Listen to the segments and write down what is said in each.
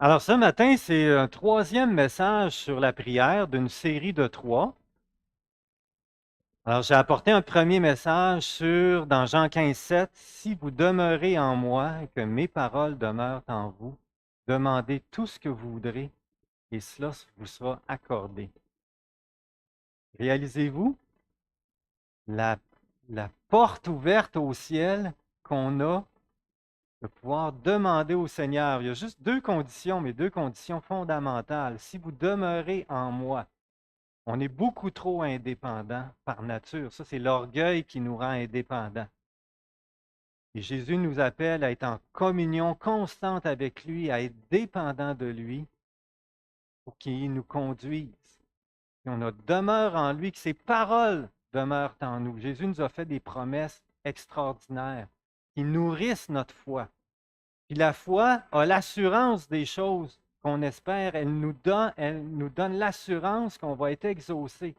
Alors ce matin, c'est un troisième message sur la prière d'une série de trois. Alors j'ai apporté un premier message dans Jean 15, 7. Si vous demeurez en moi et que mes paroles demeurent en vous, demandez tout ce que vous voudrez et cela vous sera accordé. Réalisez-vous la, la porte ouverte au ciel qu'on a de pouvoir demander au Seigneur. Il y a juste deux conditions, mais deux conditions fondamentales. Si vous demeurez en moi, on est beaucoup trop indépendant par nature. Ça, c'est l'orgueil qui nous rend indépendants. Et Jésus nous appelle à être en communion constante avec lui, à être dépendant de lui pour qu'il nous conduise. Et on a demeure en lui, que ses paroles demeurent en nous. Jésus nous a fait des promesses extraordinaires qui nourrissent notre foi. Puis la foi a l'assurance des choses qu'on espère. Elle nous donne l'assurance qu'on va être exaucé.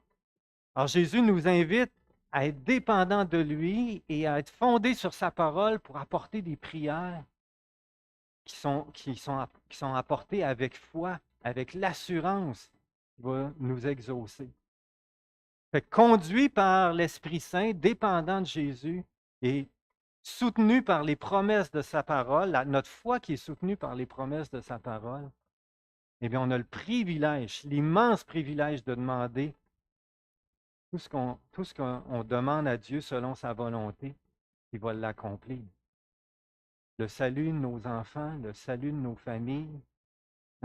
Alors Jésus nous invite à être dépendants de lui et à être fondés sur sa parole pour apporter des prières qui sont apportées avec foi, avec l'assurance qu'il va nous exaucer. Fait que conduit par l'Esprit Saint, dépendant de Jésus et soutenu par les promesses de sa parole, notre foi qui est soutenue par les promesses de sa parole, eh bien, on a le privilège, l'immense privilège de demander tout ce qu'on demande à Dieu selon sa volonté, il va l'accomplir. Le salut de nos enfants, le salut de nos familles.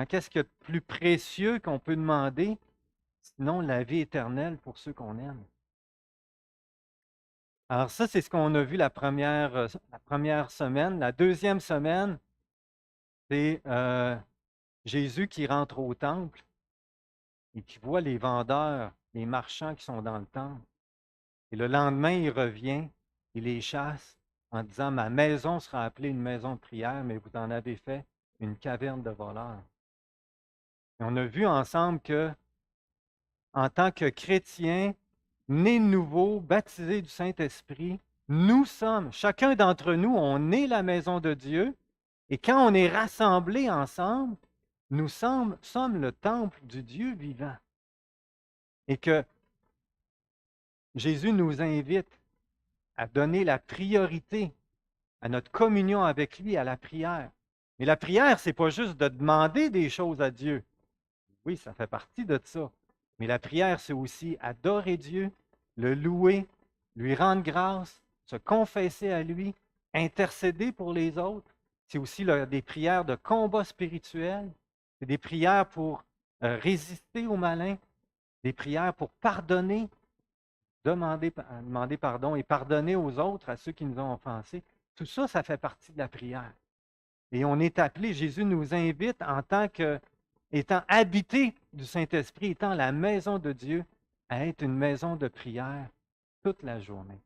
Qu'est-ce qu'il y a de plus précieux qu'on peut demander, sinon la vie éternelle pour ceux qu'on aime? Alors ça, c'est ce qu'on a vu la première semaine. La deuxième semaine, c'est Jésus qui rentre au temple et qui voit les vendeurs, les marchands qui sont dans le temple. Et le lendemain, il revient, il les chasse en disant, ma maison sera appelée une maison de prière, mais vous en avez fait une caverne de voleurs. Et on a vu ensemble que, en tant que chrétiens, nés de nouveau, baptisés du Saint-Esprit, nous sommes, chacun d'entre nous, on est la maison de Dieu. Et quand on est rassemblés ensemble, nous sommes le temple du Dieu vivant. Et que Jésus nous invite à donner la priorité à notre communion avec lui, à la prière. Mais la prière, ce n'est pas juste de demander des choses à Dieu. Oui, ça fait partie de ça. Mais la prière, c'est aussi adorer Dieu, le louer, lui rendre grâce, se confesser à lui, intercéder pour les autres. C'est aussi des prières de combat spirituel. C'est des prières pour résister au malin, des prières pour pardonner, demander pardon et pardonner aux autres, à ceux qui nous ont offensés. Tout ça, ça fait partie de la prière. Et on est appelé, Jésus nous invite en tant qu'étant habité du Saint-Esprit, étant la maison de Dieu, à être une maison de prière toute la journée.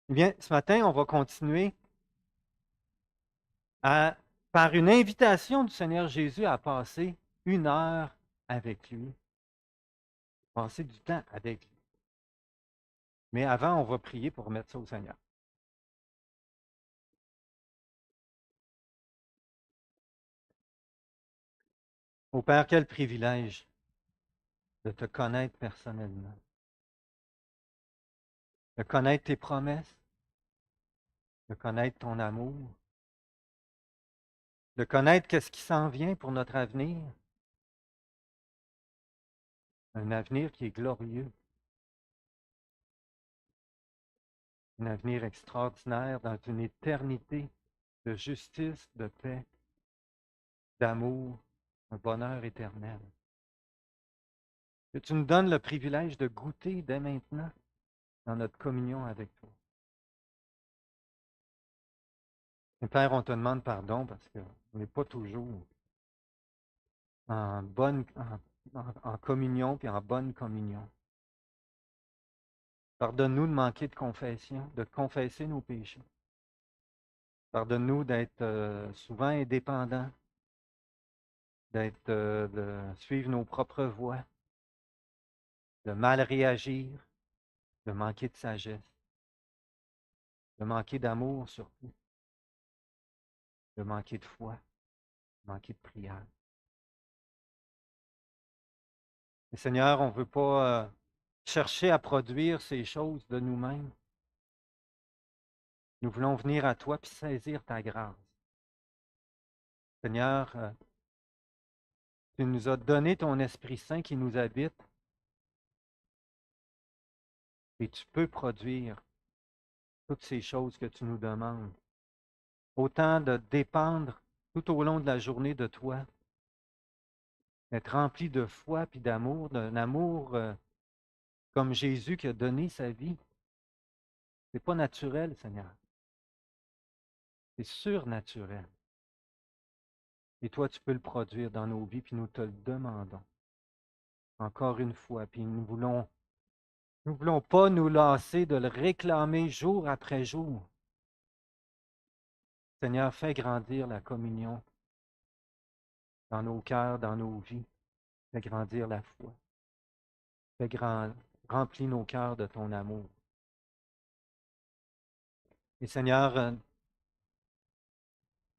Eh bien, ce matin, on va continuer par une invitation du Seigneur Jésus à passer une heure avec lui, passer du temps avec lui. Mais avant, on va prier pour remettre ça au Seigneur. Ô Père, quel privilège de te connaître personnellement, de connaître tes promesses, de connaître ton amour, de connaître qu'est-ce qui s'en vient pour notre avenir, un avenir qui est glorieux, un avenir extraordinaire dans une éternité de justice, de paix, d'amour, un bonheur éternel. Que tu nous donnes le privilège de goûter dès maintenant dans notre communion avec toi. Et Père, on te demande pardon parce qu'on n'est pas toujours en communion puis en bonne communion. Pardonne-nous de manquer de confession, de confesser nos péchés. Pardonne-nous d'être souvent indépendants, de suivre nos propres voies, de mal réagir, de manquer de sagesse, de manquer d'amour surtout, de manquer de foi. manquer de prière. Et Seigneur, on ne veut pas chercher à produire ces choses de nous-mêmes. Nous voulons venir à toi puis saisir ta grâce. Seigneur, tu nous as donné ton Esprit Saint qui nous habite et tu peux produire toutes ces choses que tu nous demandes. Autant de dépendre tout au long de la journée de toi, d'être rempli de foi puis d'amour, d'un amour comme Jésus qui a donné sa vie. C'est pas naturel, Seigneur. C'est surnaturel. Et toi, tu peux le produire dans nos vies, puis nous te le demandons. Encore une fois, puis nous voulons pas nous lasser de le réclamer jour après jour. Seigneur, fais grandir la communion dans nos cœurs, dans nos vies. Fais grandir la foi. Remplis nos cœurs de ton amour. Et Seigneur,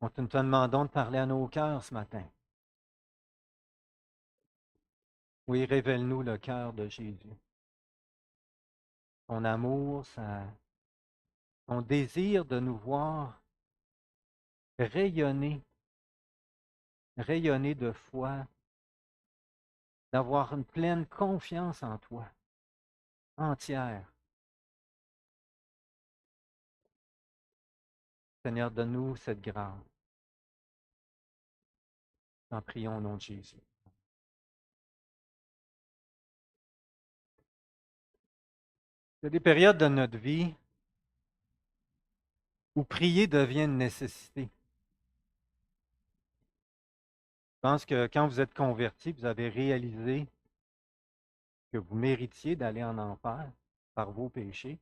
nous te demandons de parler à nos cœurs ce matin. Oui, révèle-nous le cœur de Jésus. Son amour, son désir de nous voir rayonner, rayonner de foi, d'avoir une pleine confiance en toi, entière. Seigneur, donne-nous cette grâce. En prions au nom de Jésus. Il y a des périodes de notre vie où prier devient une nécessité. Je pense que quand vous êtes converti, vous avez réalisé que vous méritiez d'aller en enfer par vos péchés.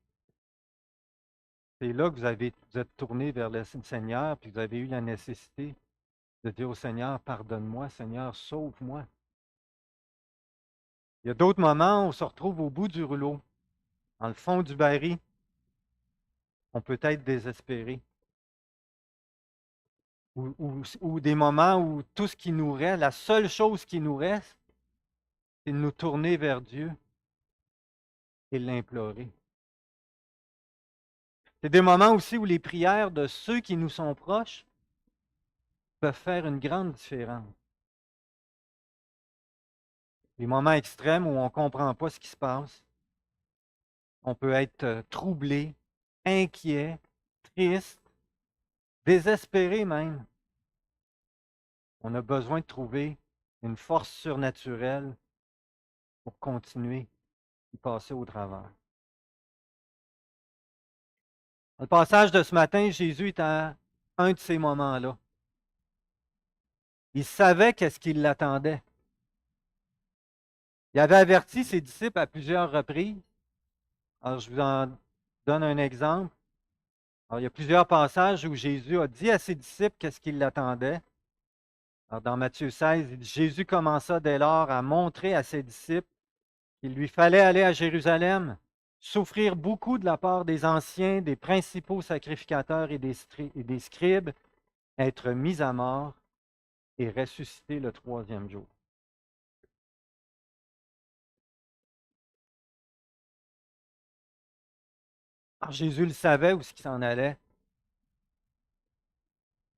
C'est là que vous êtes tourné vers le Seigneur, puis vous avez eu la nécessité de dire au Seigneur, pardonne-moi, Seigneur, sauve-moi. Il y a d'autres moments où on se retrouve au bout du rouleau, dans le fond du baril. On peut être désespéré. Ou des moments où tout ce qui nous reste, la seule chose qui nous reste, c'est de nous tourner vers Dieu et l'implorer. C'est des moments aussi où les prières de ceux qui nous sont proches peuvent faire une grande différence. Des moments extrêmes où on ne comprend pas ce qui se passe. On peut être troublé, inquiet, triste, désespéré même. On a besoin de trouver une force surnaturelle pour continuer et passer au travers. Dans le passage de ce matin, Jésus est à un de ces moments-là. Il savait qu'est-ce qui l'attendait. Il avait averti ses disciples à plusieurs reprises. Alors, je vous en donne un exemple. Alors, il y a plusieurs passages où Jésus a dit à ses disciples qu'est-ce qui l'attendait. Alors, dans Matthieu 16, il dit, Jésus commença dès lors à montrer à ses disciples qu'il lui fallait aller à Jérusalem, souffrir beaucoup de la part des anciens, des principaux sacrificateurs et des scribes, être mis à mort et ressusciter le troisième jour. Alors Jésus le savait où ce qui s'en allait.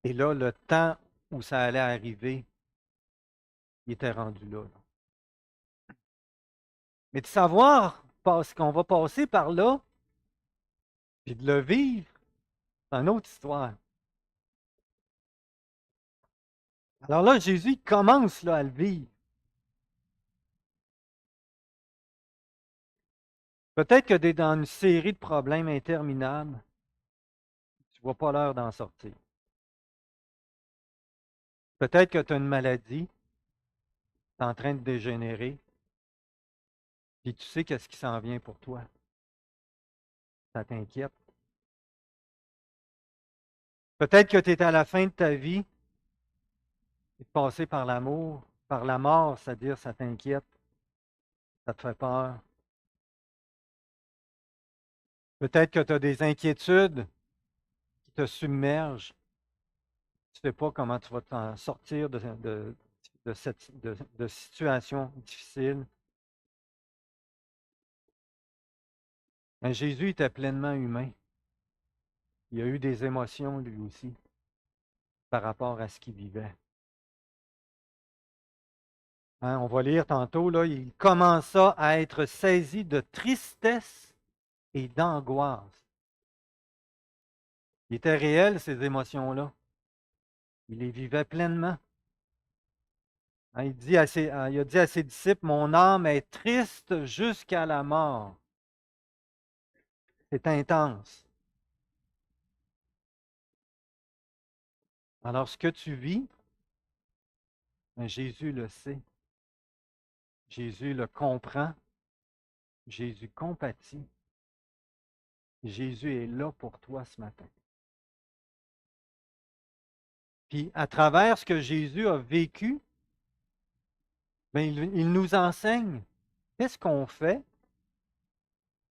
Et là, le temps où ça allait arriver, il était rendu là. Mais de savoir qu'on va passer par là, puis de le vivre, c'est une autre histoire. Alors là, Jésus commence là, à le vivre. Peut-être que tu es dans une série de problèmes interminables. Tu ne vois pas l'heure d'en sortir. Peut-être que tu as une maladie, tu es en train de dégénérer, puis tu sais qu'est-ce qui s'en vient pour toi. Ça t'inquiète. Peut-être que tu es à la fin de ta vie, et de passer par l'amour, par la mort, c'est-à-dire ça t'inquiète, ça te fait peur. Peut-être que tu as des inquiétudes qui te submergent. Tu ne sais pas comment tu vas t'en sortir de cette situation difficile. Mais Jésus était pleinement humain. Il a eu des émotions lui aussi par rapport à ce qu'il vivait. Hein, on va lire tantôt, là, il commença à être saisi de tristesse et d'angoisse. Il était réel, ces émotions-là. Il les vivait pleinement. Hein, il a dit à ses disciples, mon âme est triste jusqu'à la mort. C'est intense. Alors, ce que tu vis, ben, Jésus le sait. Jésus le comprend. Jésus compatit. Jésus est là pour toi ce matin. Puis, à travers ce que Jésus a vécu, ben, il nous enseigne qu'est-ce qu'on fait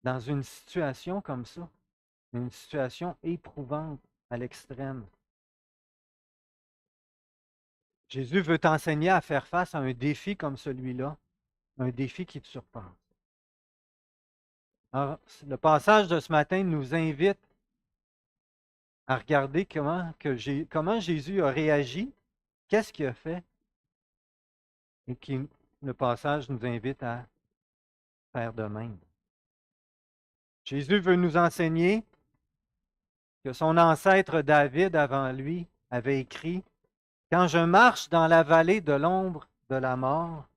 dans une situation comme ça, une situation éprouvante à l'extrême. Jésus veut t'enseigner à faire face à un défi comme celui-là, un défi qui te surpasse. Alors, le passage de ce matin nous invite à regarder comment Jésus a réagi, qu'est-ce qu'il a fait, et le passage nous invite à faire de même. Jésus veut nous enseigner que son ancêtre David avant lui avait écrit « Quand je marche dans la vallée de l'ombre de la mort,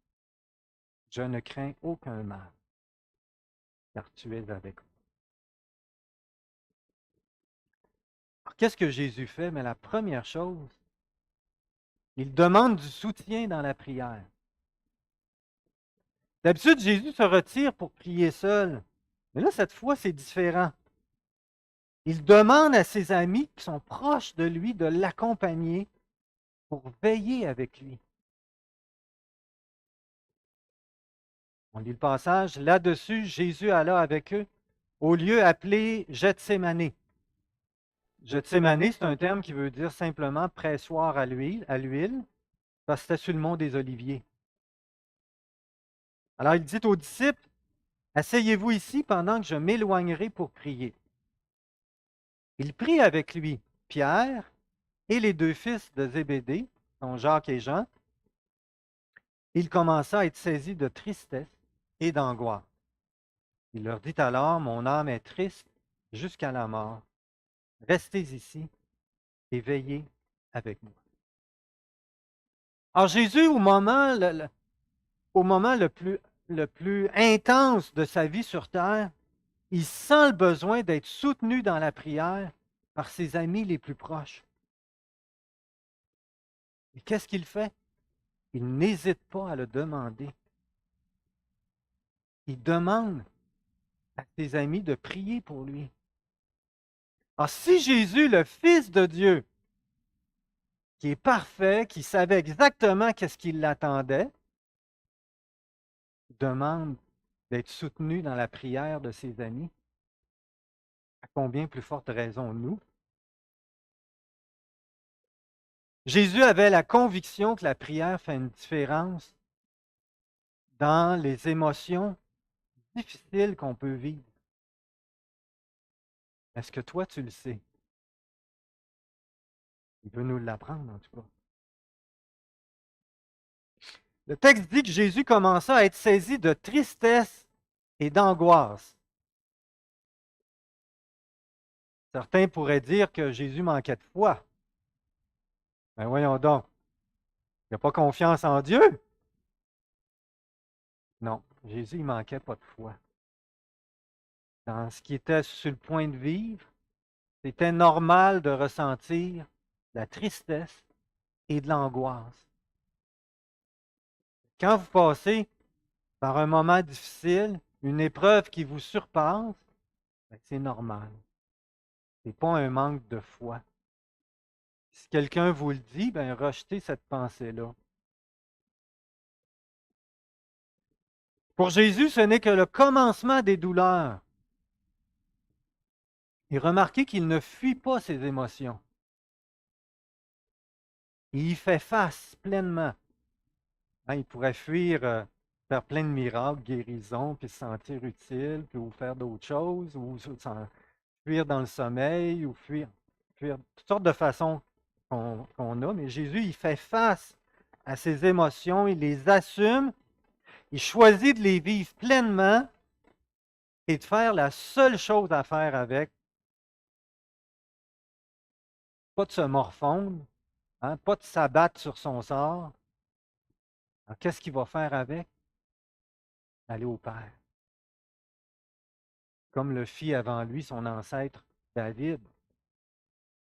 je ne crains aucun mal, car tu es avec moi. » Alors, qu'est-ce que Jésus fait? Mais la première chose, il demande du soutien dans la prière. D'habitude, Jésus se retire pour prier seul. Mais là, cette fois, c'est différent. Il demande à ses amis qui sont proches de lui de l'accompagner pour veiller avec lui. On lit le passage. Là-dessus, Jésus alla avec eux au lieu appelé Gethsémané. Gethsémané, c'est un terme qui veut dire simplement pressoir à l'huile, parce que c'était sur le mont des Oliviers. Alors il dit aux disciples, asseyez-vous ici pendant que je m'éloignerai pour prier. Il prit avec lui Pierre et les deux fils de Zébédée, dont Jacques et Jean. Il commença à être saisi de tristesse et d'angoisse. Il leur dit alors, mon âme est triste jusqu'à la mort. Restez ici et veillez avec moi. Alors Jésus, au moment le plus intense de sa vie sur terre, il sent le besoin d'être soutenu dans la prière par ses amis les plus proches. Et qu'est-ce qu'il fait? Il n'hésite pas à le demander. Il demande à ses amis de prier pour lui. Alors, si Jésus, le Fils de Dieu, qui est parfait, qui savait exactement qu'est-ce qui l'attendait, demande d'être soutenu dans la prière de ses amis, à combien plus forte raison nous? Jésus avait la conviction que la prière fait une différence dans les émotions difficiles qu'on peut vivre. Est-ce que toi, tu le sais? Il veut nous l'apprendre, en tout cas. Le texte dit que Jésus commença à être saisi de tristesse et d'angoisse. Certains pourraient dire que Jésus manquait de foi. Ben voyons donc, il n'a pas confiance en Dieu. Non, Jésus, il manquait pas de foi. Dans ce qui était sur le point de vivre, c'était normal de ressentir la tristesse et de l'angoisse. Quand vous passez par un moment difficile, une épreuve qui vous surpasse, ben, c'est normal. Ce n'est pas un manque de foi. Si quelqu'un vous le dit, ben, rejetez cette pensée-là. Pour Jésus, ce n'est que le commencement des douleurs. Et remarquez qu'il ne fuit pas ses émotions. Il y fait face pleinement. Hein, il pourrait fuir, faire plein de miracles, guérisons, puis se sentir utile, puis ou faire d'autres choses, ou fuir dans le sommeil, ou fuir toutes sortes de façons qu'on a. Mais Jésus, il fait face à ses émotions, il les assume, il choisit de les vivre pleinement et de faire la seule chose à faire avec, pas de se morfondre, hein, pas de s'abattre sur son sort. Alors, qu'est-ce qu'il va faire avec? Aller au Père. Comme le fit avant lui son ancêtre David.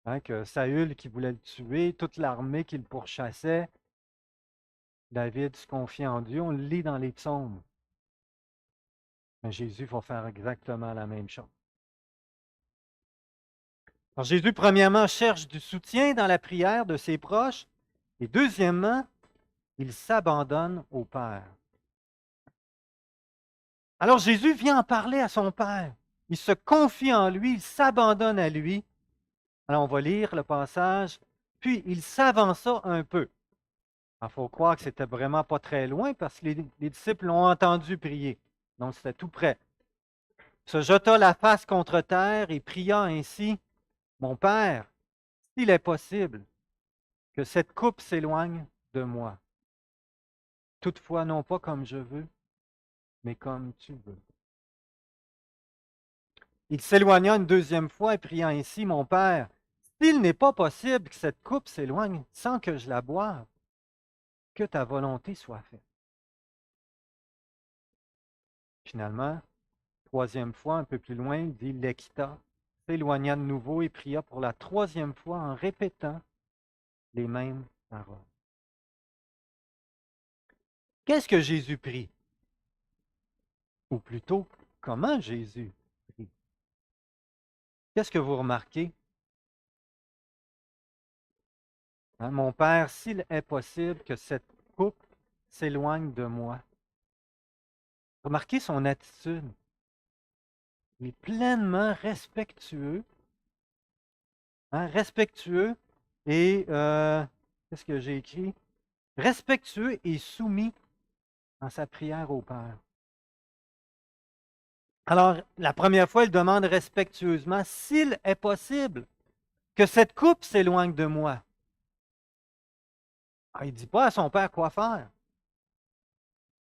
Hein, que Saül qui voulait le tuer, toute l'armée qui le pourchassait, David se confie en Dieu, on le lit dans les psaumes. Mais Jésus va faire exactement la même chose. Alors Jésus, premièrement, cherche du soutien dans la prière de ses proches, et deuxièmement, il s'abandonne au Père. Alors Jésus vient en parler à son Père. Il se confie en lui, il s'abandonne à lui. Alors on va lire le passage. Puis il s'avança un peu. Il faut croire que c'était vraiment pas très loin parce que les disciples l'ont entendu prier. Donc c'était tout près. Se jeta la face contre terre et pria ainsi, Mon Père, s'il est possible que cette coupe s'éloigne de moi. Toutefois, non pas comme je veux, mais comme tu veux. Il s'éloigna une deuxième fois et pria ainsi, Mon Père, s'il n'est pas possible que cette coupe s'éloigne sans que je la boive, que ta volonté soit faite. Finalement, troisième fois, un peu plus loin, il dit, il s'éloigna de nouveau et pria pour la troisième fois en répétant les mêmes paroles. Qu'est-ce que Jésus prie? Ou plutôt, comment Jésus prie? Qu'est-ce que vous remarquez? Hein, Mon Père, s'il est possible que cette coupe s'éloigne de moi. Remarquez son attitude. Il est pleinement respectueux. Hein, respectueux et, qu'est-ce que j'ai écrit? Respectueux et soumis dans sa prière au Père. Alors, la première fois, il demande respectueusement s'il est possible que cette coupe s'éloigne de moi. Il ne dit pas à son Père quoi faire.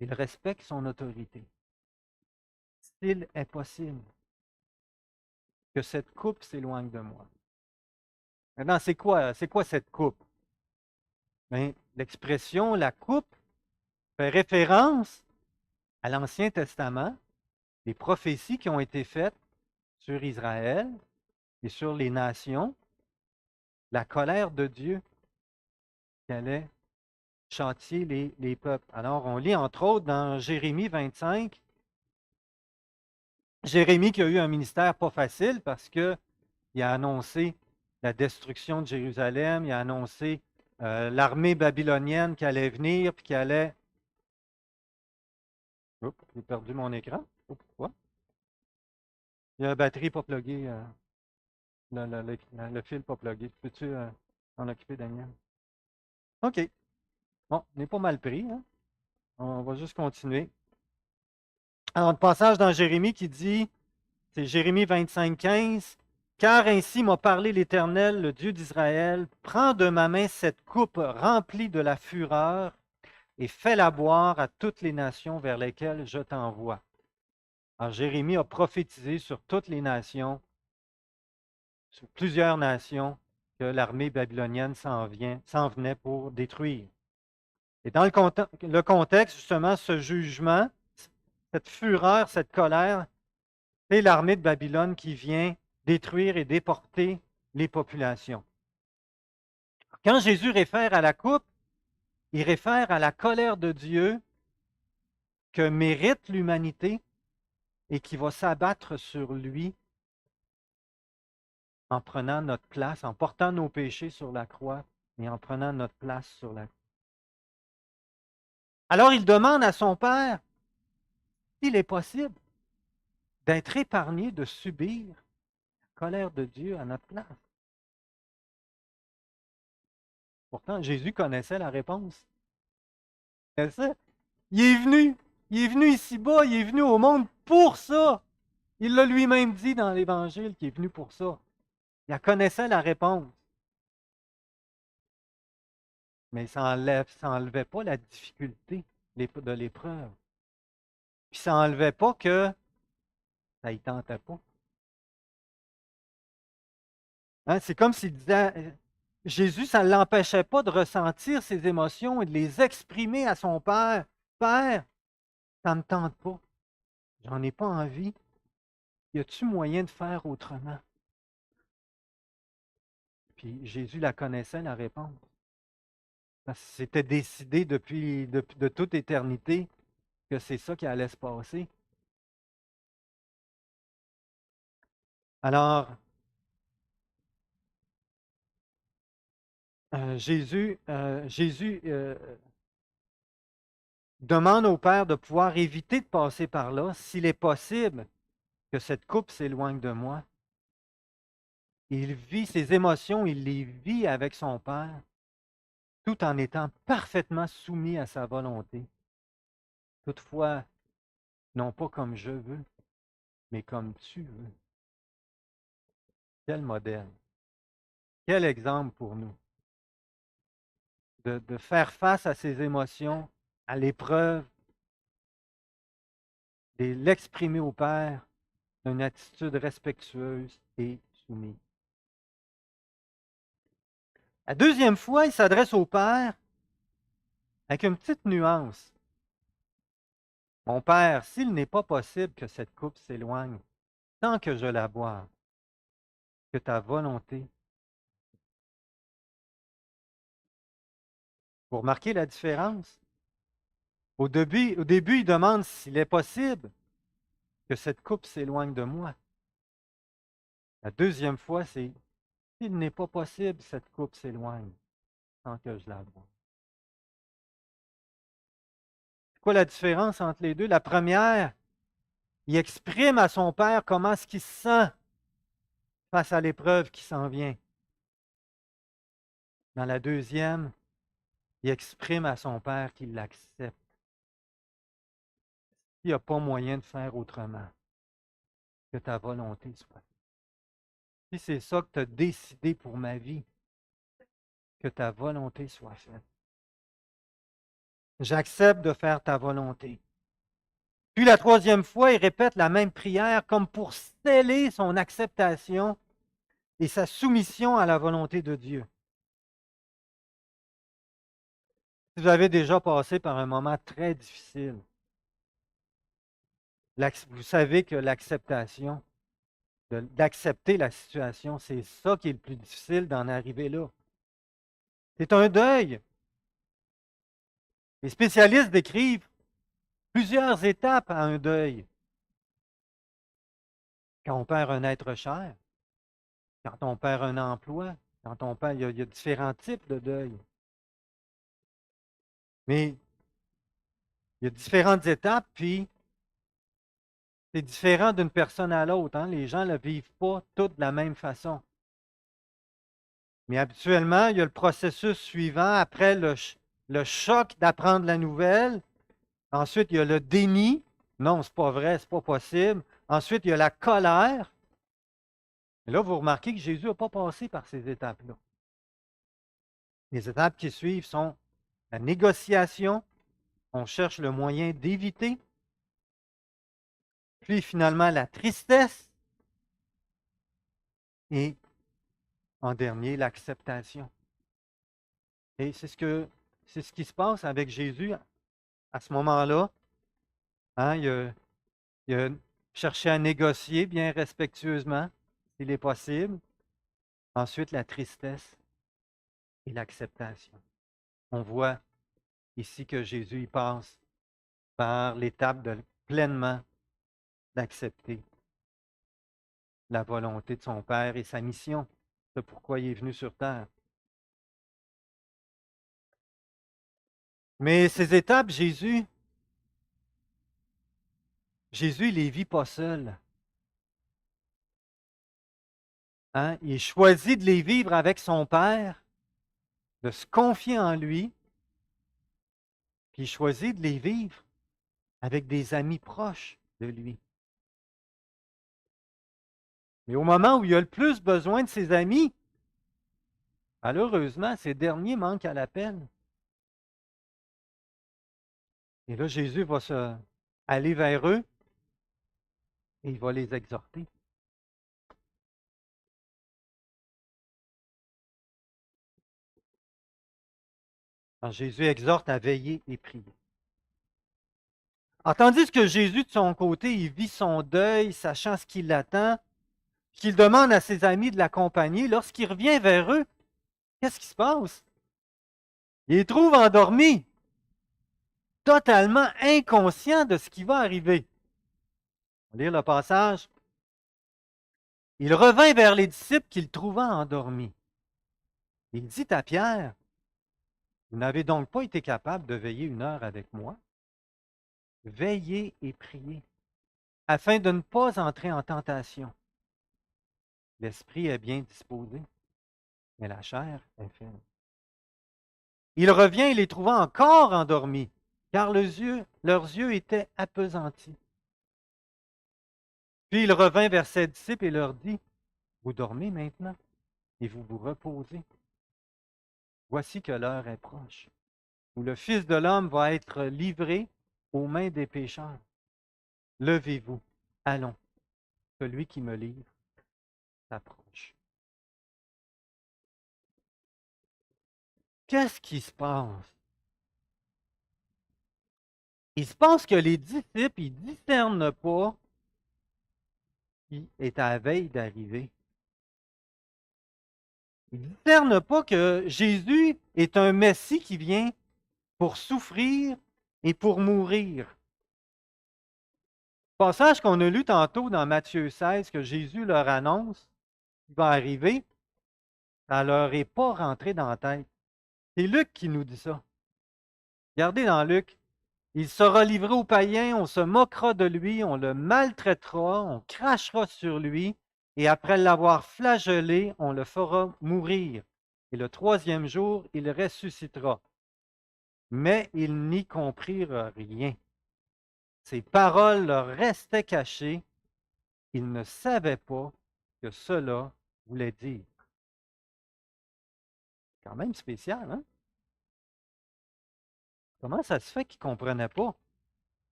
Il respecte son autorité. S'il est possible que cette coupe s'éloigne de moi. Maintenant, c'est quoi cette coupe? Bien, l'expression la coupe fait référence à l'Ancien Testament, les prophéties qui ont été faites sur Israël et sur les nations, la colère de Dieu qui allait châtier les peuples. Alors, on lit entre autres dans Jérémie 25, Jérémie qui a eu un ministère pas facile parce qu'il a annoncé la destruction de Jérusalem, il a annoncé l'armée babylonienne qui allait venir, puis qui allait... Oups, j'ai perdu mon écran. Oh, pourquoi? Il y a la batterie pas pluguée, le fil pas plugué. Peux-tu t'en occuper, Daniel? OK. Bon, on est pas mal pris. Hein? On va juste continuer. Alors, le passage dans Jérémie qui dit, c'est Jérémie 25, 15, Car ainsi m'a parlé l'Éternel, le Dieu d'Israël, prends de ma main cette coupe remplie de la fureur et fais-la boire à toutes les nations vers lesquelles je t'envoie. Alors, Jérémie a prophétisé sur toutes les nations, sur plusieurs nations, que l'armée babylonienne s'en venait pour détruire. Et dans le contexte, justement, ce jugement, cette fureur, cette colère, c'est l'armée de Babylone qui vient détruire et déporter les populations. Quand Jésus réfère à la coupe, il réfère à la colère de Dieu que mérite l'humanité et qui va s'abattre sur lui en prenant notre place, en portant nos péchés sur la croix et en prenant notre place sur la croix. Alors il demande à son Père s'il est possible d'être épargné de subir la colère de Dieu à notre place. Pourtant, Jésus connaissait la réponse. Il connaissait. Il est venu ici-bas, il est venu au monde pour ça. Il l'a lui-même dit dans l'Évangile qu'il est venu pour ça. Il connaissait la réponse. Mais ça n'enlevait pas la difficulté de l'épreuve. Puis ça n'enlevait pas que ça ne tentait pas. Hein, c'est comme s'il disait, Jésus, ça ne l'empêchait pas de ressentir ses émotions et de les exprimer à son Père. Père, ça ne me tente pas. J'en ai pas envie. Y a-t-il moyen de faire autrement? Puis Jésus la connaissait, la réponse. Parce que c'était décidé de toute éternité que c'est ça qui allait se passer. Alors, Jésus demande au Père de pouvoir éviter de passer par là s'il est possible que cette coupe s'éloigne de moi. Il vit ses émotions, il les vit avec son Père, tout en étant parfaitement soumis à sa volonté. Toutefois, non pas comme je veux, mais comme tu veux. Quel modèle, quel exemple pour nous de faire face à ses émotions, à l'épreuve, de l'exprimer au Père d'une attitude respectueuse et soumise. La deuxième fois, il s'adresse au Père avec une petite nuance. Mon Père, s'il n'est pas possible que cette coupe s'éloigne, tant que je la boive, que ta volonté. Vous remarquez la différence? Au début, il demande s'il est possible que cette coupe s'éloigne de moi. La deuxième fois, c'est s'il n'est pas possible que cette coupe s'éloigne, tant que je la bois. C'est quoi la différence entre les deux? La première, il exprime à son Père comment est-ce qu'il se sent face à l'épreuve qui s'en vient. Dans la deuxième, il exprime à son Père qu'il l'accepte. Il n'y a pas moyen de faire autrement, que ta volonté soit faite. Si c'est ça que tu as décidé pour ma vie, que ta volonté soit faite. J'accepte de faire ta volonté. Puis la troisième fois, il répète la même prière comme pour sceller son acceptation et sa soumission à la volonté de Dieu. Si vous avez déjà passé par un moment très difficile, vous savez que l'acceptation, d'accepter la situation, c'est ça qui est le plus difficile d'en arriver là. C'est un deuil. Les spécialistes décrivent plusieurs étapes à un deuil. Quand on perd un être cher, quand on perd un emploi, quand on perd, il y a différents types de deuil. Mais il y a différentes étapes, puis c'est différent d'une personne à l'autre. Hein? Les gens ne le vivent pas tous de la même façon. Mais habituellement, il y a le processus suivant. Après le choc d'apprendre la nouvelle, ensuite, il y a le déni. Non, c'est pas vrai, c'est pas possible. Ensuite, il y a la colère. Et là, vous remarquez que Jésus n'a pas passé par ces étapes-là. Les étapes qui suivent sont la négociation. On cherche le moyen d'éviter. Puis finalement, la tristesse. Et en dernier, l'acceptation. Et c'est ce qui se passe avec Jésus à ce moment-là. Hein, il a cherché à négocier bien respectueusement, s'il est possible. Ensuite, la tristesse et l'acceptation. On voit ici que Jésus y passe par l'étape de pleinement d'accepter la volonté de son Père et sa mission. C'est pourquoi il est venu sur terre. Mais ces étapes, Jésus, il les vit pas seul. Hein? Il choisit de les vivre avec son Père de se confier en lui, puis il choisit de les vivre avec des amis proches de lui. Mais au moment où il a le plus besoin de ses amis, malheureusement, ces derniers manquent à l'appel. Et là, Jésus va aller vers eux et il va les exhorter. Alors, Jésus exhorte à veiller et prier. Alors, tandis que Jésus, de son côté, il vit son deuil, sachant ce qui l'attend, qu'il demande à ses amis de l'accompagner, lorsqu'il revient vers eux, qu'est-ce qui se passe? Il les trouve endormis, totalement inconscients de ce qui va arriver. On va lire le passage. Il revint vers les disciples qu'il trouva endormis. Il dit à Pierre, vous n'avez donc pas été capable de veiller 1 heure avec moi? Veillez et priez, afin de ne pas entrer en tentation. L'esprit est bien disposé, mais la chair est faible. Il revient et les trouva encore endormis, car leurs yeux étaient appesantis. Puis il revint vers ses disciples et leur dit, vous dormez maintenant et vous vous reposez. Voici que l'heure est proche, où le Fils de l'homme va être livré aux mains des pécheurs. Levez-vous, allons, celui qui me livre s'approche. Qu'est-ce qui se passe? Il se passe que les disciples, ils ne discernent pas qui est à la veille d'arriver. Ils ne discernent pas que Jésus est un Messie qui vient pour souffrir et pour mourir. Le passage qu'on a lu tantôt dans Matthieu 16, que Jésus leur annonce qui va arriver, ça ne leur est pas rentré dans la tête. C'est Luc qui nous dit ça. Regardez dans Luc. Il sera livré aux païens, on se moquera de lui, on le maltraitera, on crachera sur lui, et après l'avoir flagellé, on le fera mourir. Et le 3e jour, il ressuscitera. Mais ils n'y comprirent rien. Ces paroles leur restaient cachées. Ils ne savaient pas que cela voulait dire. Quand même spécial, hein? Comment ça se fait qu'ils ne comprenaient pas?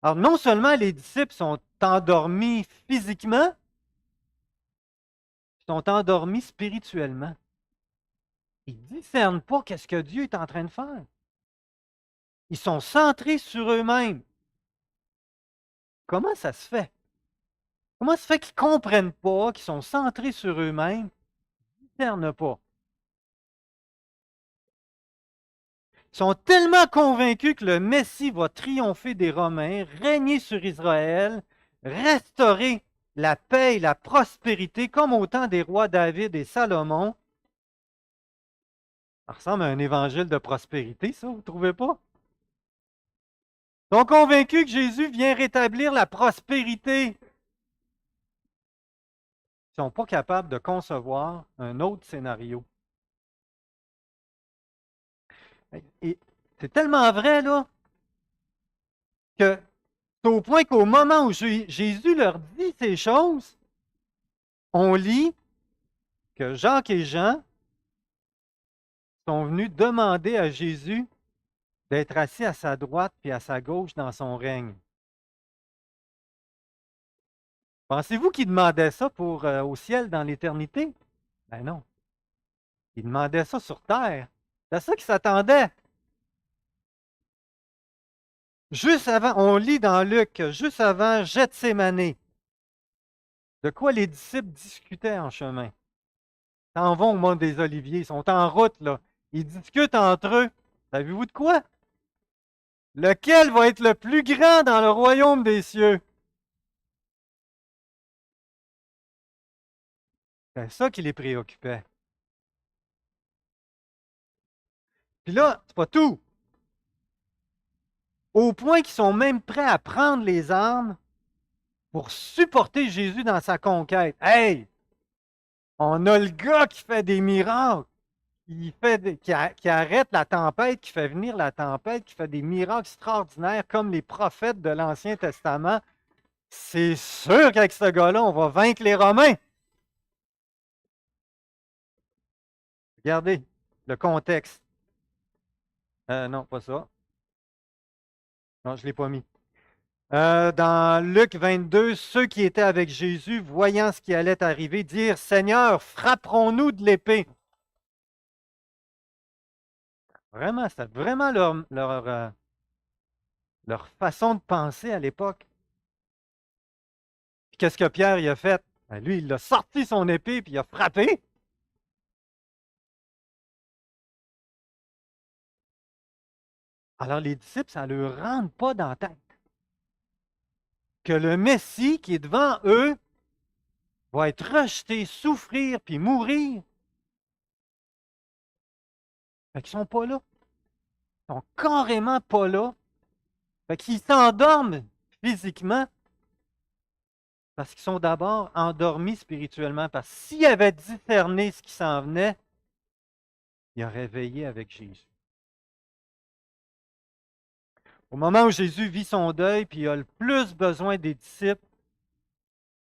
Alors, non seulement les disciples sont endormis physiquement, ils sont endormis spirituellement. Ils ne discernent pas qu'est-ce que Dieu est en train de faire. Ils sont centrés sur eux-mêmes. Comment ça se fait? Comment ça se fait qu'ils ne comprennent pas, qu'ils sont centrés sur eux-mêmes, ils ne discernent pas? Ils sont tellement convaincus que le Messie va triompher des Romains, régner sur Israël, restaurer la paix et la prospérité comme au temps des rois David et Salomon. Ça ressemble à un évangile de prospérité, ça, vous ne trouvez pas? Ils sont convaincus que Jésus vient rétablir la prospérité. Ils ne sont pas capables de concevoir un autre scénario. Et c'est tellement vrai, là, que c'est au point qu'au moment où Jésus leur dit ces choses, on lit que Jacques et Jean sont venus demander à Jésus d'être assis à sa droite puis à sa gauche dans son règne. Pensez-vous qu'ils demandaient ça au ciel dans l'éternité? Ben non. Ils demandaient ça sur terre. C'est à ça qu'ils s'attendaient. Juste avant, on lit dans Luc, juste avant Gethsémani, de quoi les disciples discutaient en chemin. Ils s'en vont au mont des Oliviers, ils sont en route, là. Ils discutent entre eux. Savez-vous de quoi? Lequel va être le plus grand dans le royaume des cieux? C'est ça qui les préoccupait. Puis là, c'est pas tout. Au point qu'ils sont même prêts à prendre les armes pour supporter Jésus dans sa conquête. Hey! On a le gars qui fait des miracles. qui arrête la tempête, qui fait venir la tempête, qui fait des miracles extraordinaires comme les prophètes de l'Ancien Testament, c'est sûr qu'avec ce gars-là, on va vaincre les Romains. Regardez le contexte. Non, pas ça. Non, je ne l'ai pas mis. Dans Luc 22, ceux qui étaient avec Jésus, voyant ce qui allait arriver, dirent, Seigneur, frapperons-nous de l'épée. Vraiment, c'était vraiment leur façon de penser à l'époque. Puis qu'est-ce que Pierre il a fait? Ben, lui, il a sorti son épée puis il a frappé. Alors les disciples, ça ne leur rentre pas dans la tête que le Messie qui est devant eux va être rejeté, souffrir puis mourir. Fait qu'ils ne sont pas là. Ils sont carrément pas là. Fait qu'ils s'endorment physiquement parce qu'ils sont d'abord endormis spirituellement. Parce que s'ils avaient discerné ce qui s'en venait, ils auraient veillé avec Jésus. Au moment où Jésus vit son deuil, puis il a le plus besoin des disciples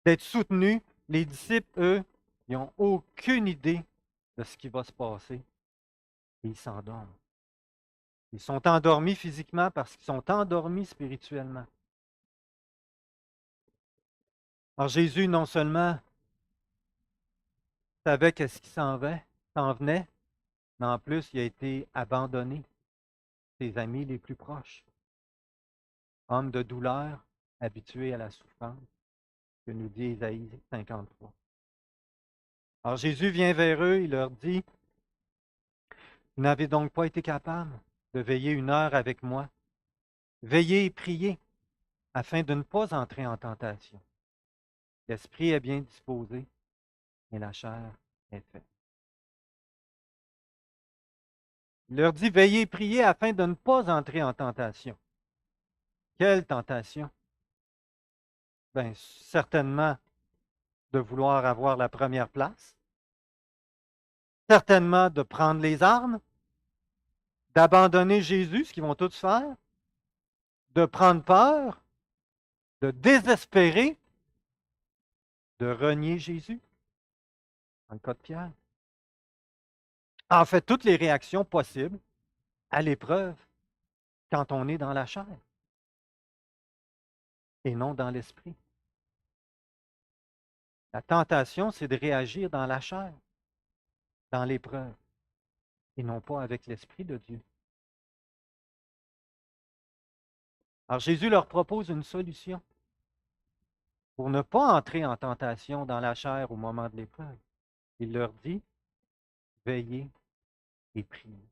d'être soutenus, les disciples, eux, ils n'ont aucune idée de ce qui va se passer. Et ils s'endorment. Ils sont endormis physiquement parce qu'ils sont endormis spirituellement. Alors Jésus, non seulement savait qu'est-ce qui s'en venait, mais en plus, il a été abandonné, ses amis les plus proches. Homme de douleur, habitué à la souffrance, que nous dit Ésaïe 53. Alors Jésus vient vers eux, il leur dit, vous n'avez donc pas été capable de veiller une heure avec moi. Veillez et priez afin de ne pas entrer en tentation. L'esprit est bien disposé, mais la chair est faible. Il leur dit, veillez et priez afin de ne pas entrer en tentation. Quelle tentation? Bien, certainement de vouloir avoir la première place, certainement de prendre les armes, d'abandonner Jésus, ce qu'ils vont tous faire, de prendre peur, de désespérer, de renier Jésus, dans le cas de Pierre. En fait, toutes les réactions possibles à l'épreuve quand on est dans la chair et non dans l'esprit. La tentation, c'est de réagir dans la chair, dans l'épreuve, et non pas avec l'Esprit de Dieu. Alors Jésus leur propose une solution pour ne pas entrer en tentation dans la chair au moment de l'épreuve. Il leur dit, veillez et priez.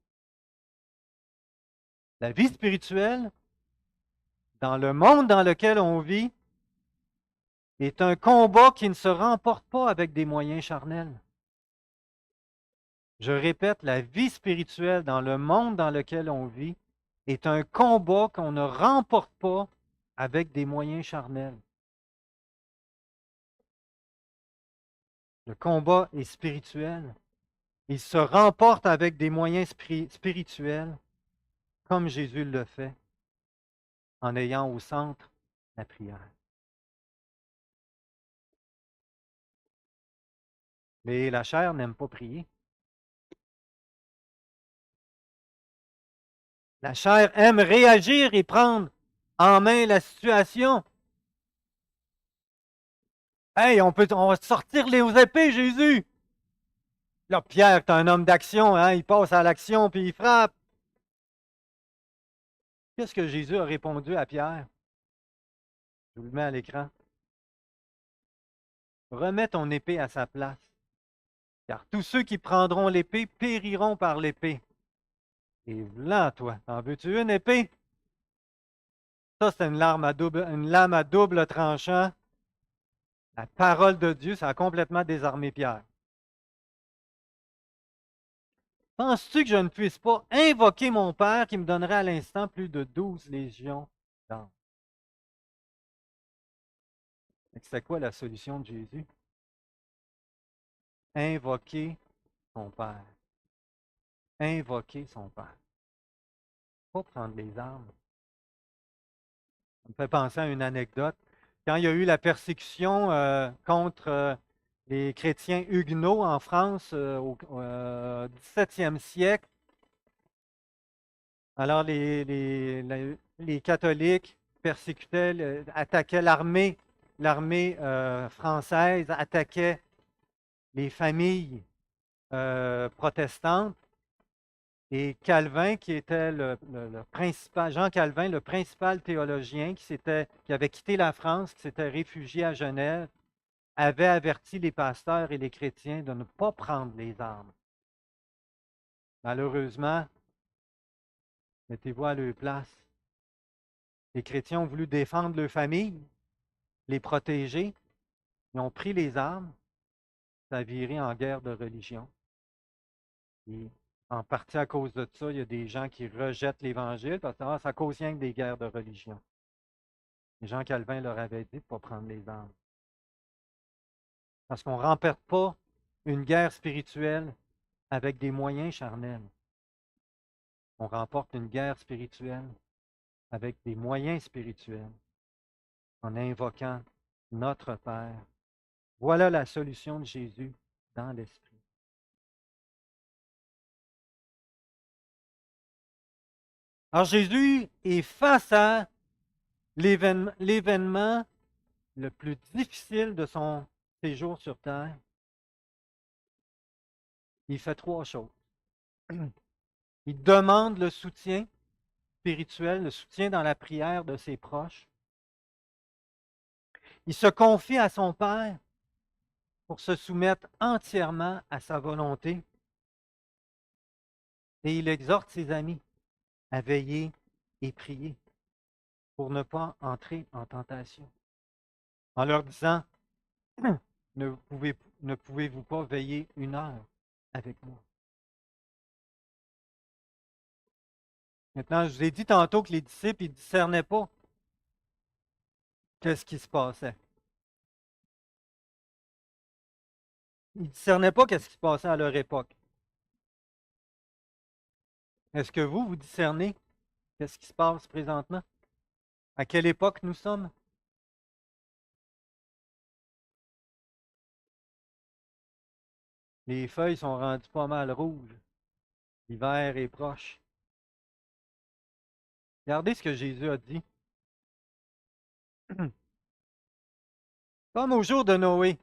La vie spirituelle, dans le monde dans lequel on vit, est un combat qui ne se remporte pas avec des moyens charnels. Je répète, la vie spirituelle dans le monde dans lequel on vit est un combat qu'on ne remporte pas avec des moyens charnels. Le combat est spirituel. Il se remporte avec des moyens spirituels, comme Jésus le fait, en ayant au centre la prière. Mais la chair n'aime pas prier. La chair aime réagir et prendre en main la situation. Hey, on va sortir les épées, Jésus! Là, Pierre, tu es un homme d'action, hein? Il passe à l'action puis il frappe. Qu'est-ce que Jésus a répondu à Pierre? Je vous le mets à l'écran. Remets ton épée à sa place, car tous ceux qui prendront l'épée périront par l'épée. Et là, toi, en veux-tu une épée? Ça, c'est une lame à double tranchant. La parole de Dieu, ça a complètement désarmé Pierre. Penses-tu que je ne puisse pas invoquer mon Père qui me donnerait à l'instant plus de 12 légions d'anges? C'était quoi la solution de Jésus? Invoquer ton Père. invoquer son Père. Pas prendre les armes. Ça me fait penser à une anecdote. Quand il y a eu la persécution contre les chrétiens huguenots en France au 17e siècle, alors les catholiques persécutaient, attaquaient l'armée française, attaquait les familles protestantes. Et Calvin, qui était le principal, Jean Calvin, le principal théologien qui avait quitté la France, qui s'était réfugié à Genève, avait averti les pasteurs et les chrétiens de ne pas prendre les armes. Malheureusement, mettez-vous à leur place. Les chrétiens ont voulu défendre leur famille, les protéger. Ils ont pris les armes. Ça a viré en guerre de religion. Et en partie à cause de ça, il y a des gens qui rejettent l'Évangile parce que ça cause rien que des guerres de religion. Et Jean Calvin leur avait dit de ne pas prendre les armes. Parce qu'on ne remporte pas une guerre spirituelle avec des moyens charnels. On remporte une guerre spirituelle avec des moyens spirituels en invoquant notre Père. Voilà la solution de Jésus dans l'Esprit. Alors Jésus est face à l'événement le plus difficile de son séjour sur terre. Il fait trois choses. Il demande le soutien spirituel, le soutien dans la prière de ses proches. Il se confie à son Père pour se soumettre entièrement à sa volonté. Et il exhorte ses amis à veiller et prier pour ne pas entrer en tentation. En leur disant, ne pouvez-vous pas veiller une heure avec moi? Maintenant, je vous ai dit tantôt que les disciples ne discernaient pas qu'est-ce qui se passait. Ils ne discernaient pas qu'est-ce qui se passait à leur époque. Est-ce que vous discernez qu'est-ce qui se passe présentement? À quelle époque nous sommes? Les feuilles sont rendues pas mal rouges. L'hiver est proche. Regardez ce que Jésus a dit. Comme au jour de Noé,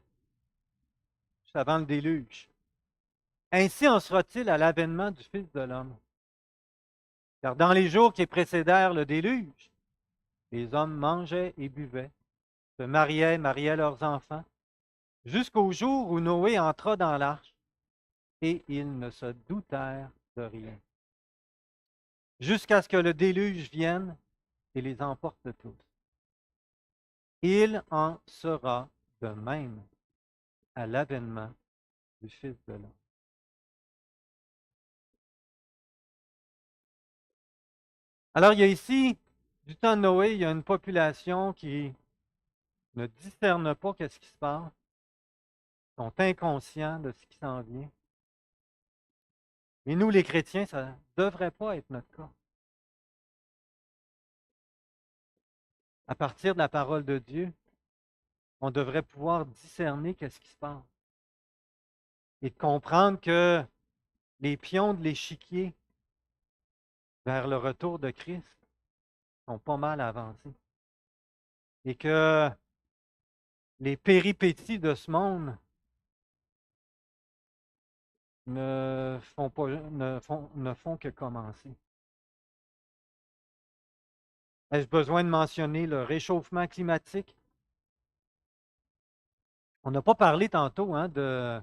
juste avant le déluge. Ainsi en sera-t-il à l'avènement du Fils de l'homme. Car dans les jours qui précédèrent le déluge, les hommes mangeaient et buvaient, se mariaient leurs enfants, jusqu'au jour où Noé entra dans l'arche, et ils ne se doutèrent de rien. Jusqu'à ce que le déluge vienne et les emporte tous. Il en sera de même à l'avènement du Fils de l'homme. Alors, il y a ici, du temps de Noé, il y a une population qui ne discerne pas ce qui se passe, sont inconscients de ce qui s'en vient. Et nous, les chrétiens, ça ne devrait pas être notre cas. À partir de la parole de Dieu, on devrait pouvoir discerner ce qui se passe et comprendre que les pions de l'échiquier vers le retour de Christ sont pas mal avancés et que les péripéties de ce monde ne font que commencer. Ai-je besoin de mentionner le réchauffement climatique? On n'a pas parlé tantôt de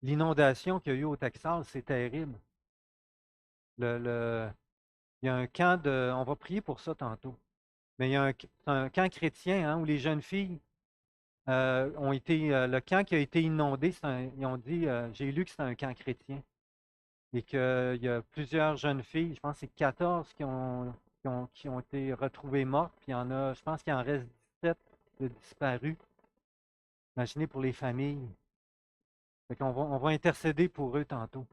l'inondation qu'il y a eu au Texas. C'est terrible. Il y a un camp de. On va prier pour ça tantôt. Mais il y a un camp chrétien où les jeunes filles ont été. Le camp qui a été inondé, ils ont dit j'ai lu que c'est un camp chrétien. Et qu'il y a plusieurs jeunes filles, je pense que c'est 14 qui ont été retrouvées mortes. Puis il y en a, je pense qu'il en reste 17 de disparus. Imaginez pour les familles. On va intercéder pour eux tantôt.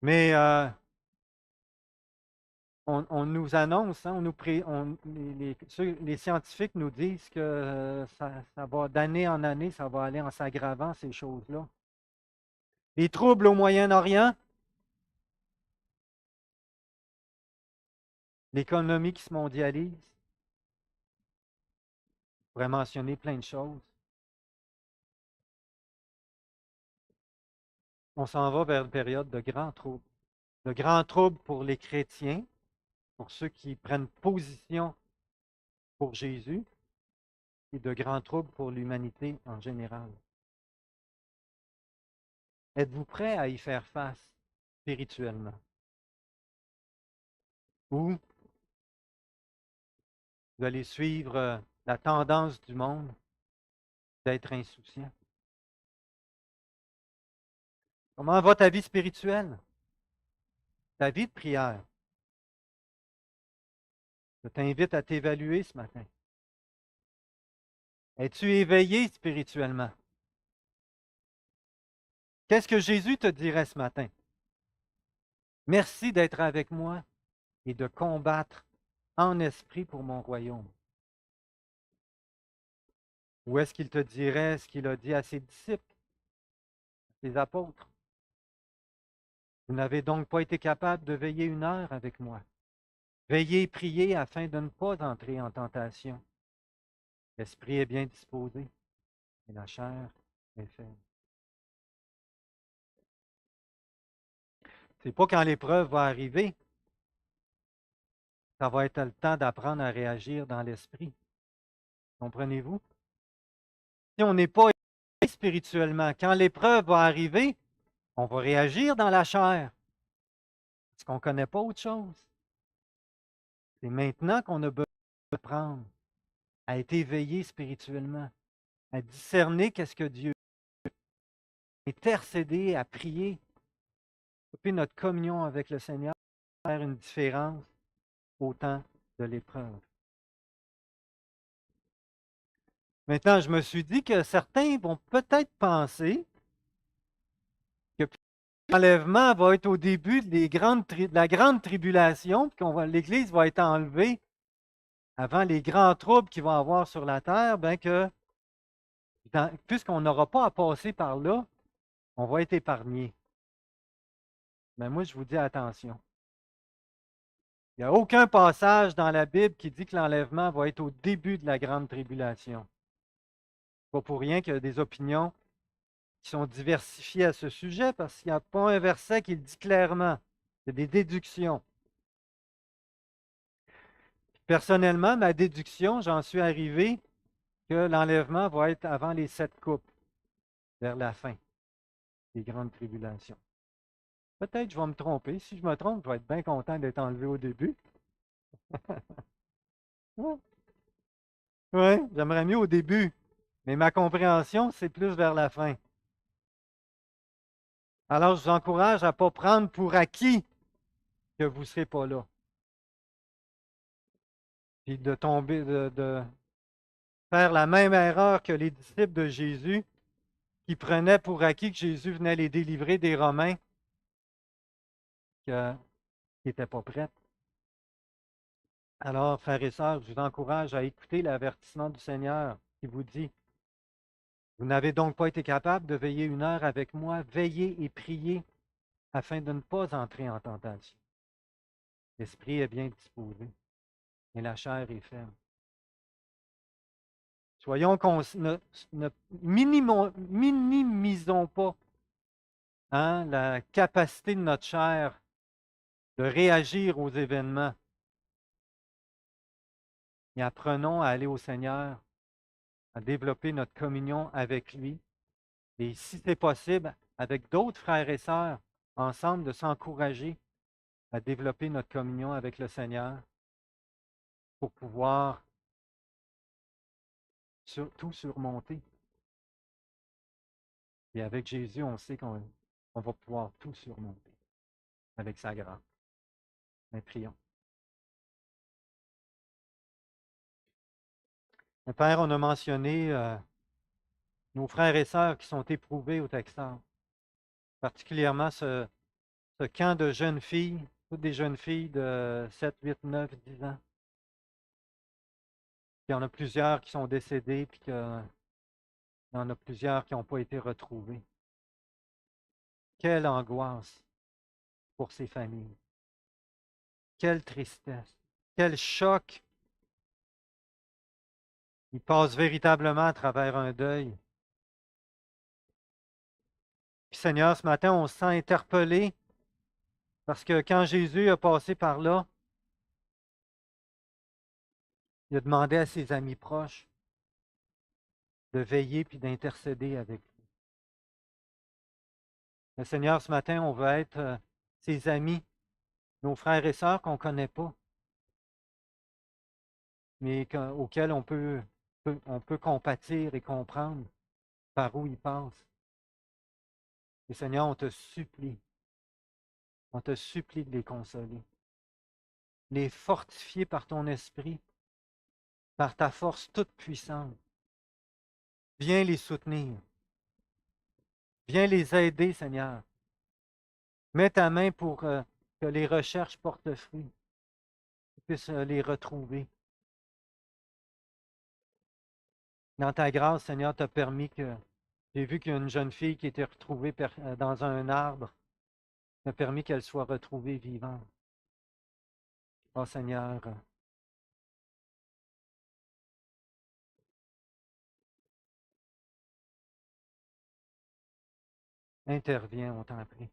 Mais on nous annonce, hein, les scientifiques nous disent que ça va d'année en année, ça va aller en s'aggravant, ces choses-là. Les troubles au Moyen-Orient, l'économie qui se mondialise, on pourrait mentionner plein de choses. On s'en va vers une période de grands troubles. De grands troubles pour les chrétiens, pour ceux qui prennent position pour Jésus, et de grands troubles pour l'humanité en général. Êtes-vous prêt à y faire face spirituellement? Ou vous allez suivre la tendance du monde d'être insouciant? Comment va ta vie spirituelle? Ta vie de prière? Je t'invite à t'évaluer ce matin. Es-tu éveillé spirituellement? Qu'est-ce que Jésus te dirait ce matin? Merci d'être avec moi et de combattre en esprit pour mon royaume. Ou est-ce qu'il te dirait ce qu'il a dit à ses disciples, ses apôtres? Vous n'avez donc pas été capable de veiller une heure avec moi. Veillez et priez afin de ne pas entrer en tentation. L'esprit est bien disposé, mais la chair est faible. C'est pas quand l'épreuve va arriver, ça va être le temps d'apprendre à réagir dans l'esprit. Comprenez-vous? Si on n'est pas élevé spirituellement, quand l'épreuve va arriver, on va réagir dans la chair. Parce qu'on ne connaît pas autre chose. C'est maintenant qu'on a besoin d'apprendre à être éveillé spirituellement, à discerner qu'est-ce que Dieu veut, intercéder, à prier, couper notre communion avec le Seigneur, faire une différence au temps de l'épreuve. Maintenant, je me suis dit que certains vont peut-être penser que l'enlèvement va être au début de la grande tribulation, puis l'Église va être enlevée avant les grands troubles qu'il va y avoir sur la terre, bien que, puisqu'on n'aura pas à passer par là, on va être épargné. Mais moi, je vous dis attention. Il n'y a aucun passage dans la Bible qui dit que l'enlèvement va être au début de la grande tribulation. Pas pour rien qu'il y a des opinions qui sont diversifiées à ce sujet, parce qu'il n'y a pas un verset qui le dit clairement. C'est des déductions. Personnellement, ma déduction, j'en suis arrivé que l'enlèvement va être avant les 7 coupes, vers la fin des grandes tribulations. Peut-être que je vais me tromper. Si je me trompe, je vais être bien content d'être enlevé au début. Oui, ouais, j'aimerais mieux au début, mais ma compréhension, c'est plus vers la fin. Alors, je vous encourage à ne pas prendre pour acquis que vous ne serez pas là. Puis de tomber, de faire la même erreur que les disciples de Jésus, qui prenaient pour acquis que Jésus venait les délivrer des Romains, qui n'étaient pas prêts. Alors, frères et sœurs, je vous encourage à écouter l'avertissement du Seigneur qui vous dit, vous n'avez donc pas été capable de veiller une heure avec moi, veillez et priez afin de ne pas entrer en tentation. L'esprit est bien disposé, mais la chair est faible. Soyons ne minimisons pas, hein, la capacité de notre chair de réagir aux événements et apprenons à aller au Seigneur, à développer notre communion avec lui et si c'est possible, avec d'autres frères et sœurs, ensemble de s'encourager à développer notre communion avec le Seigneur pour pouvoir tout surmonter. Et avec Jésus, on sait qu'on va pouvoir tout surmonter avec sa grâce. Mais prions. Mon Père, on a mentionné nos frères et sœurs qui sont éprouvés au Texas, particulièrement ce camp de jeunes filles, toutes des jeunes filles de 7, 8, 9, 10 ans. Il y en a plusieurs qui sont décédées, puis il y en a plusieurs qui n'ont pas été retrouvées. Quelle angoisse pour ces familles. Quelle tristesse. Quel choc. Ils passent véritablement à travers un deuil. Puis Seigneur, ce matin, on se sent interpellé parce que quand Jésus a passé par là, il a demandé à ses amis proches de veiller puis d'intercéder avec lui. Mais Seigneur, ce matin, on veut être ses amis, nos frères et sœurs qu'on ne connaît pas, mais auxquels on peut compatir et comprendre par où ils passent. Et Seigneur, on te supplie de les consoler, les fortifier par ton esprit, par ta force toute puissante. Viens les soutenir. Viens les aider, Seigneur. Mets ta main pour que les recherches portent fruit, qu'ils puissent les retrouver. Dans ta grâce, Seigneur, tu as permis que j'ai vu qu'il y a une jeune fille qui était retrouvée dans un arbre. Tu as permis qu'elle soit retrouvée vivante. Oh Seigneur, interviens, on t'en prie,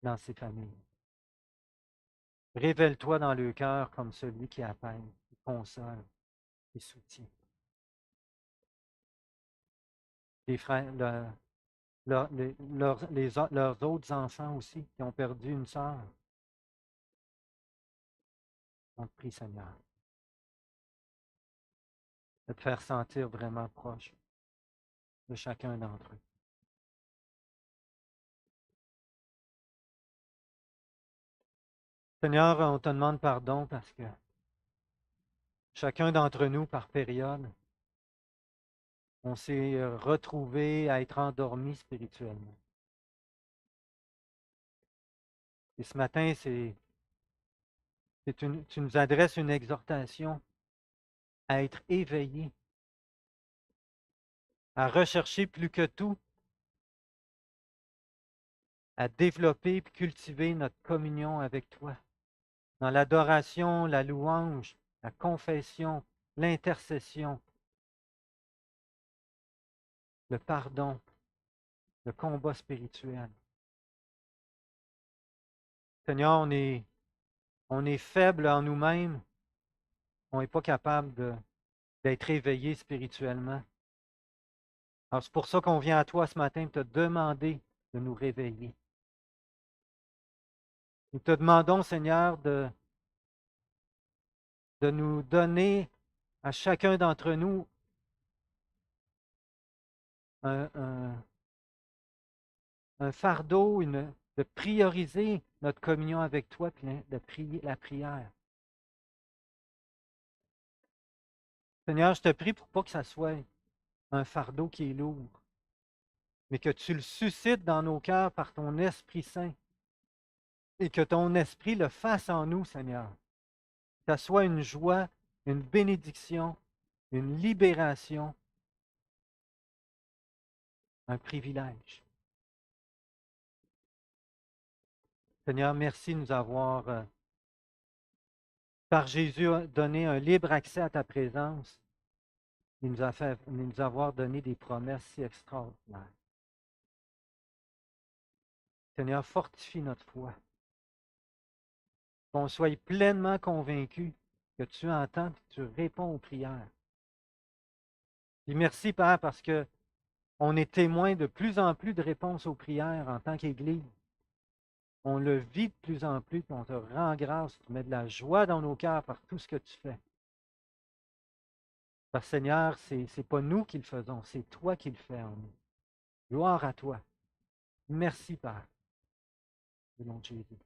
dans ces familles. Révèle-toi dans le cœur comme celui qui apaise, qui console, qui soutient. Les frères, leurs autres enfants aussi qui ont perdu une sœur. On te prie, Seigneur, de te faire sentir vraiment proche de chacun d'entre eux. Seigneur, on te demande pardon parce que chacun d'entre nous, par période, on s'est retrouvé à être endormi spirituellement. Et ce matin, tu nous adresses une exhortation à être éveillé, à rechercher plus que tout, à développer et cultiver notre communion avec toi. Dans l'adoration, la louange, la confession, l'intercession, le pardon, le combat spirituel. Seigneur, on est faible en nous-mêmes. On n'est pas capable d'être éveillé spirituellement. Alors c'est pour ça qu'on vient à toi ce matin te demander de nous réveiller. Nous te demandons, Seigneur, de nous donner à chacun d'entre nous un, un fardeau, de prioriser notre communion avec toi, puis de prier la prière. Seigneur, je te prie pour pas que ça soit un fardeau qui est lourd, mais que tu le suscites dans nos cœurs par ton Esprit Saint et que ton Esprit le fasse en nous, Seigneur. Que ça soit une joie, une bénédiction, une libération, un privilège. Seigneur, merci de nous avoir, par Jésus, donné un libre accès à ta présence. Il nous a fait nous avoir donné des promesses si extraordinaires. Seigneur, fortifie notre foi. Qu'on soit pleinement convaincus que tu entends et que tu réponds aux prières. Et merci, Père, parce que on est témoin de plus en plus de réponses aux prières en tant qu'Église. On le vit de plus en plus, puis on te rend grâce, tu mets de la joie dans nos cœurs par tout ce que tu fais. Parce que Seigneur, ce n'est pas nous qui le faisons, c'est toi qui le fais en nous. Gloire à toi. Merci, Père. Au nom de Jésus.